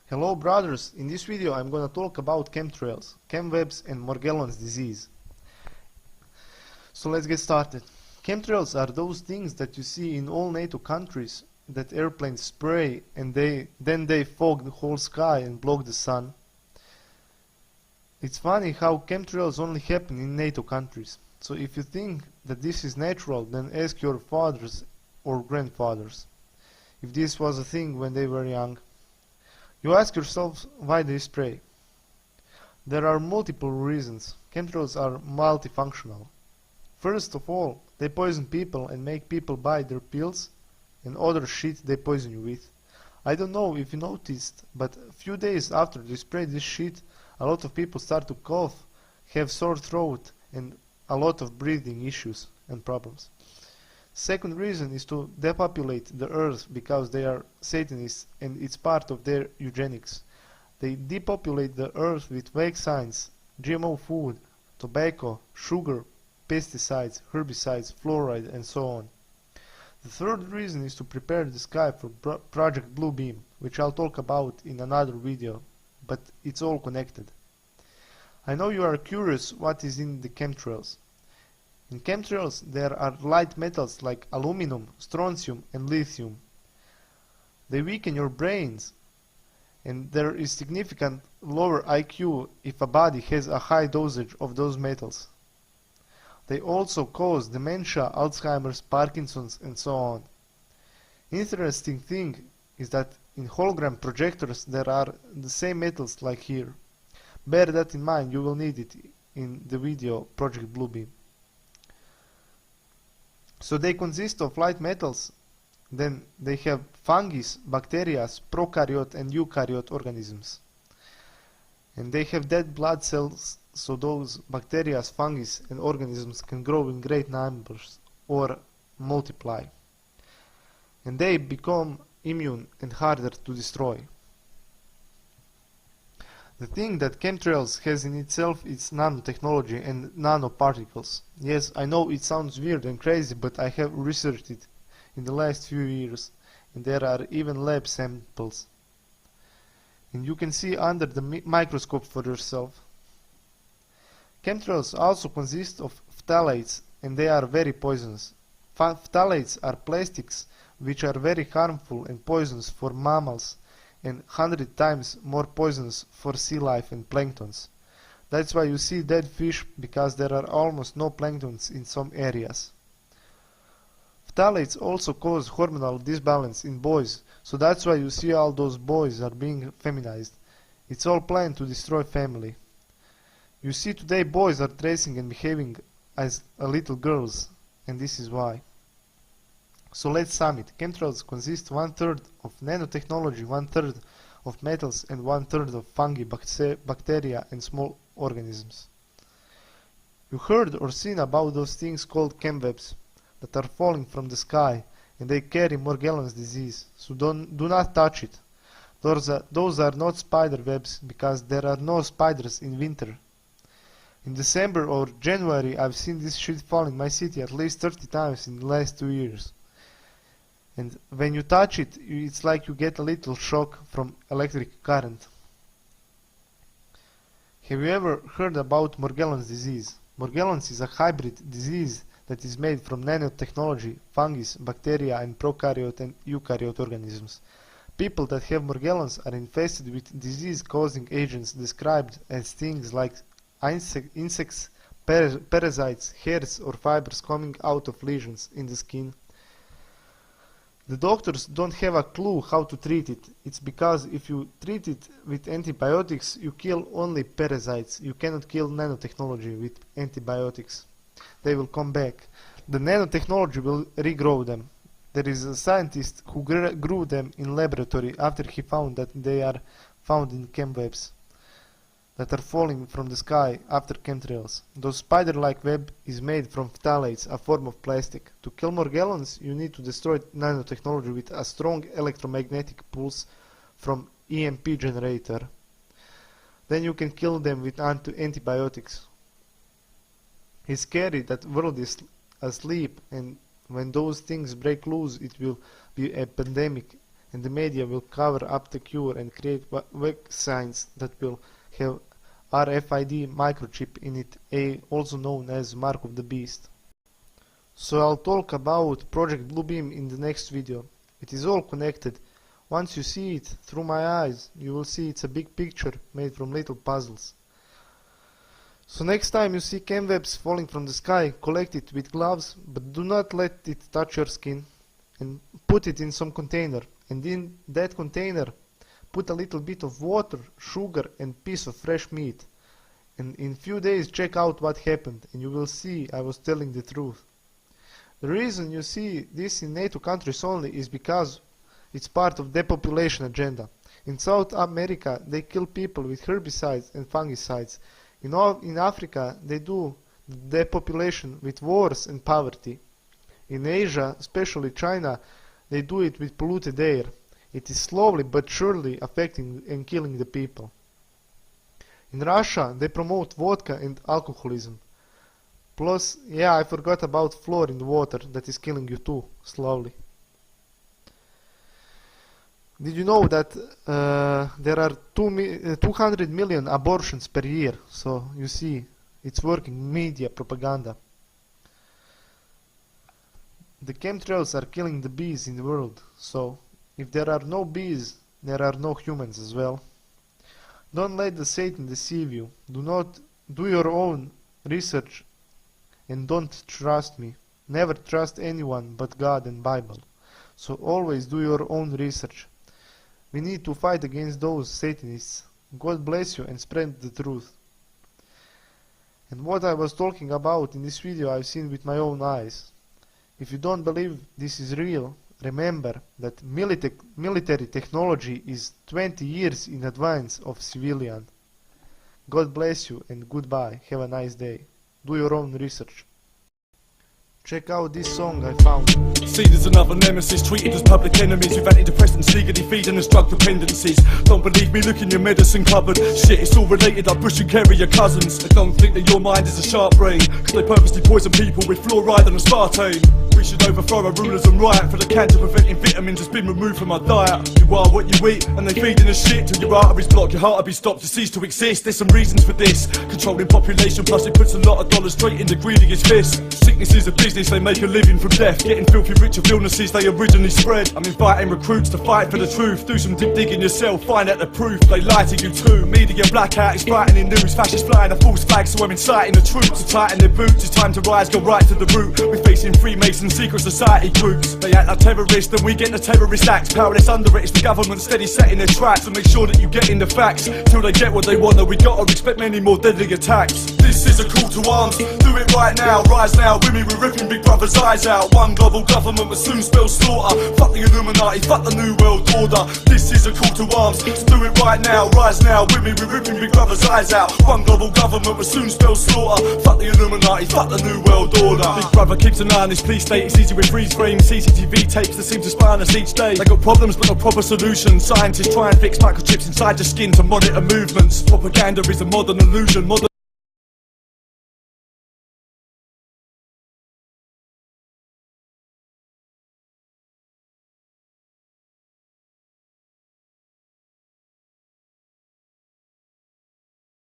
Hello brothers, in this video I'm gonna talk about chemtrails, Chemwebs and Morgellons disease. So let's get started. Chemtrails are those things that you see in all NATO countries that airplanes spray and then they fog the whole sky and block the sun. It's funny how chemtrails only happen in NATO countries. So if you think that this is natural, then ask your fathers or grandfathers if this was a thing when they were young. You ask yourself why they spray. There are multiple reasons. Chemtrails are multifunctional. First of all, they poison people and make people buy their pills and other shit they poison you with. I don't know if you noticed, but a few days after they spray this shit, a lot of people start to cough, have sore throat and a lot of breathing issues and problems. Second reason is to depopulate the earth because they are satanists and it's part of their eugenics. They depopulate the earth with vaccines, GMO food, tobacco, sugar, pesticides, herbicides, fluoride and so on. The third reason is to prepare the sky for Project Blue Beam, which I'll talk about in another video, but it's all connected. I know you are curious what is in the chemtrails. In chemtrails there are light metals like aluminum, strontium and lithium. They weaken your brains and there is significant lower IQ if a body has a high dosage of those metals. They also cause dementia, Alzheimer's, Parkinson's and so on. Interesting thing is that in hologram projectors there are the same metals like here. Bear that in mind, you will need it in the video Project Blue Beam. So they consist of light metals, then they have fungi, bacteria, prokaryote and eukaryote organisms. And they have dead blood cells, so those bacteria, fungi and organisms can grow in great numbers or multiply. And they become immune and harder to destroy. The thing that chemtrails has in itself is nanotechnology and nanoparticles. Yes, I know it sounds weird and crazy, but I have researched it in the last few years, and there are even lab samples. And you can see under the microscope for yourself. Chemtrails also consist of phthalates, and they are very poisonous. Phthalates are plastics which are very harmful and poisonous for mammals, and 100 times more poisonous for sea life and planktons. That's why you see dead fish, because there are almost no planktons in some areas. Phthalates also cause hormonal disbalance in boys, so that's why you see all those boys are being feminized. It's all planned to destroy family. You see today boys are dressing and behaving as little girls, and this is why. So let's sum it. Chemtrails consist 1/3 of nanotechnology, 1/3 of metals and 1/3 of fungi, bacteria and small organisms. You heard or seen about those things called chemwebs that are falling from the sky and they carry Morgellons disease, so do not touch it. Those are not spider webs because there are no spiders in winter. In December or January I've seen this shit fall in my city at least 30 times in the last 2 years. And when you touch it, it's like you get a little shock from electric current. Have you ever heard about Morgellons disease? Morgellons is a hybrid disease that is made from nanotechnology, fungi, bacteria and prokaryote and eukaryote organisms. People that have Morgellons are infested with disease-causing agents described as things like insects, parasites, hairs or fibers coming out of lesions in the skin. The doctors don't have a clue how to treat it. It's because if you treat it with antibiotics, you kill only parasites. You cannot kill nanotechnology with antibiotics. They will come back. The nanotechnology will regrow them. There is a scientist who grew them in laboratory after he found that they are found in chemwebs that are falling from the sky after chemtrails. Those spider-like web is made from phthalates, a form of plastic. To kill Morgellons, you need to destroy nanotechnology with a strong electromagnetic pulse from EMP generator. Then you can kill them with antibiotics. It's scary that world is asleep, and when those things break loose, it will be a pandemic and the media will cover up the cure and create vaccines that will have RFID microchip in it, also known as Mark of the Beast. So I'll talk about Project Bluebeam in the next video. It is all connected. Once you see it through my eyes, you will see it's a big picture made from little puzzles. So next time you see chemwebs falling from the sky, collect it with gloves, but do not let it touch your skin, and put it in some container, and in that container put a little bit of water, sugar and piece of fresh meat, and in few days check out what happened, and you will see I was telling the truth. The reason you see this in NATO countries only is because it's part of depopulation agenda. In South America they kill people with herbicides and fungicides. In Africa they do depopulation with wars and poverty. In Asia, especially China, they do it with polluted air. It is slowly but surely affecting and killing the people. In Russia they promote vodka and alcoholism. Plus, yeah, I forgot about fluoride in the water that is killing you too, slowly. Did you know that there are 200 million abortions per year? So you see, it's working media propaganda. The chemtrails are killing the bees in the world, so if there are no bees, there are no humans as well. Don't let the Satan deceive you. Do not do your own research and don't trust me. Never trust anyone but God and Bible. So always do your own research. We need to fight against those Satanists. God bless you and spread the truth. And what I was talking about in this video I've seen with my own eyes. If you don't believe this is real, remember that military technology is 20 years in advance of civilian. God bless you and goodbye. Have a nice day. Do your own research. Check out this song I found. Seen as another nemesis, treated as public enemies with antidepressants legally feeding us drug dependencies. Don't believe me, look in your medicine cupboard. Shit, it's all related like Bush and Kerry, your cousins. I don't think that your mind is a sharp brain, cause they purposely poison people with fluoride and aspartame. We should overthrow our rulers and riot, for the cancer preventing vitamins has been removed from our diet. You are what you eat, and they feeding us shit till your arteries block, your heart will be stopped to cease to exist. There's some reasons for this, controlling population, plus it puts a lot of dollars straight in the greediest fist. Sickness is a business, they make a living from death, getting filthy rich of illnesses they originally spread. I'm inviting recruits to fight for the truth. Do some deep digging yourself, find out the proof. They lie to you too. Media blackout is frightening news. Fascists flying a false flag, so I'm inciting the troops to tighten their boots. It's time to rise, go right to the root. We're facing Freemason secret society groups. They act like terrorists, then we get the terrorist acts. Powerless under it, it's the government steady setting their traps. So make sure that you get in the facts till they get what they want. Or we gotta expect many more deadly attacks. This is a call to arms. Do it right now, rise now. With me, we're ripping Big Brother's eyes out. One global government will soon spell slaughter. Fuck the Illuminati, fuck the New World Order. This is a call to arms, so do it right now, rise now. With me, we're ripping Big Brother's eyes out. One global government will soon spell slaughter. Fuck the Illuminati, fuck the New World Order. Big Brother keeps an eye on this police state. It's easy with freeze frames, CCTV tapes that seem to spy on us each day. They got problems but no proper solutions. Scientists try and fix microchips inside your skin to monitor movements. Propaganda is a modern illusion.